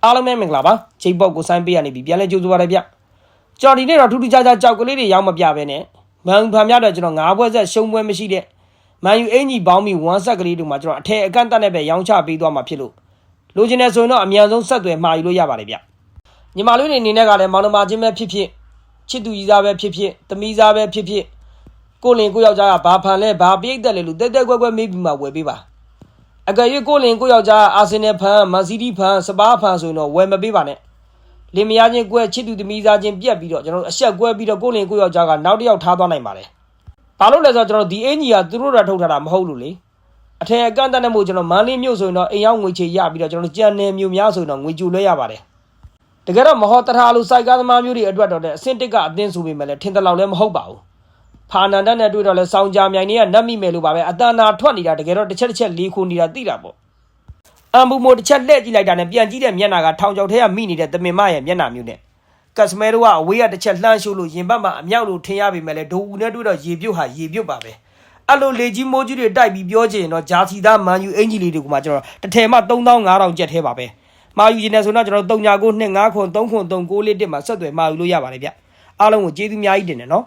အားလုံးပဲမင်္ဂလာပါချိန်ပေါက်ကိုစိုင်းပေးရနေပြီပြန်လဲကြိုးစားပါရဗျကျွန်တော်ဒီနေ့တော့ထူးထူးခြားခြားကြောက်ကလေးတွေရောက်မပြပဲနဲ့မန်ယူဖန်များတော့ကျွန်တော်9ဘွဲဆက်ရှုံးပွဲမရှိတဲ့မန်ယူအင်ကြီးပေါင်းပြီး1ဆက်ကလေးတို့မှာကျွန်တော်အထက်အကန့်တက်နဲ့ပဲရောင်းချပေးသွားမှာဖြစ်လို့လိုချင်တယ်ဆိုရင်တော့အမြန်ဆုံးဆက်သွယ်မှာယူလို့ရပါတယ်ဗျညီမလေးတွေအနေနဲ့ကလည်းမောင်နှမချင်းပဲဖြစ်ဖြစ်ချစ်သူကြီးစားပဲဖြစ်ဖြစ်သမီးစားပဲဖြစ်ဖြစ်ကိုလင်ကိုယောက်ျားကဘာဖန်လဲဘာပိတ်သက်လဲလို့တက်တက်ကွက်ကွက်မေးပြီးမှဝယ်ပေးပါအကယ်၍ကိုလင်ကိုယောက်ျားအာဆင်နယ်ဖန်မန်စီးတီးဖန်စပါးဖန်ဆိုရင်တော့ဝယ်မပေးပါနဲ့လင်မယားချင်းကွဲချစ်သူသမီးစားချင်းပြက်ပြီးတော့ကျွန်တော်အဆက်ကွဲပြီးတော့ကိုလင်ကိုယောက်ျားကနောက်တစ်ယောက်ထားသွားနိုင်ပါတယ်ဘာလို့လဲဆိုတော့ကျွန်တော်ဒီအင်ကြီးကသူတို့ရထုတ်ထားတာမဟုတ်လို့လေအထက်အကန့်အသတ်နဲ့မို့ကျွန်တော်မန်းလေးမြို့ဆိုရင်တော့အိမ်ရောက်ငွေချေရပြီးတော့ကျွန်တော်ကြံနေမြို့များဆိုရင်တော့ငွေကြူလွှဲရပါတယ်တကယ်တော့မဟောတထားလို့စိုက်ကားသမားမျိုးတွေအတွက်တော့တဲ့အဆင့်တစ်ကအသင်းဆိုပေမဲ့လည်းထင်တယ်လို့လည်းမဟုတ်ပါဘူးဖာနန်ဒတ်နဲ့တွေ့တော့လဲစောင်းကြမြိုင်တွေကနတ်မိမယ်လို့ပါပဲအတန်နာထွက်နေတာတကယ်တော့တစ်ချက်လေးခုနေတာသိတာပေါ့အမ်ဘူမိုတစ်ချက်လှည့်ကြည့်လိုက်တာနဲ့ပြန်ကြည့်တဲ့မျက်နှာကထောင်ချောက်ထဲကမိနေတဲ့သမင်မရဲ့မျက်နှာမျိုးနဲ့ကတ်စမဲတို့ကအဝေးကတစ်ချက်လှမ်းရှို့လို့ရင်ဘတ်မှာအမြောက်လို့ထင်ရပေမဲ့လည်းဒိုဦးနဲ့တွေ့တော့ရေပြုတ်ဟာရေပြုတ်ပါပဲအဲ့လိုလေကြီးမိုးကြီးတွေတိုက်ပြီးပြောချင်တော့ဂျာစီသားမန်ယူအင်ဂျီလီတွေကမှကျွန်တော်တစ်ထည်မှ3500ကျပ်ထဲပါပဲမာယူရင်လည်းဆိုတော့ကျွန်တော်399253939361မှာဆက်သွယ်မာယူလို့ရပါတယ်ဗျအားလုံးကိုကျေးဇူးအများကြီးတင်တယ်နော်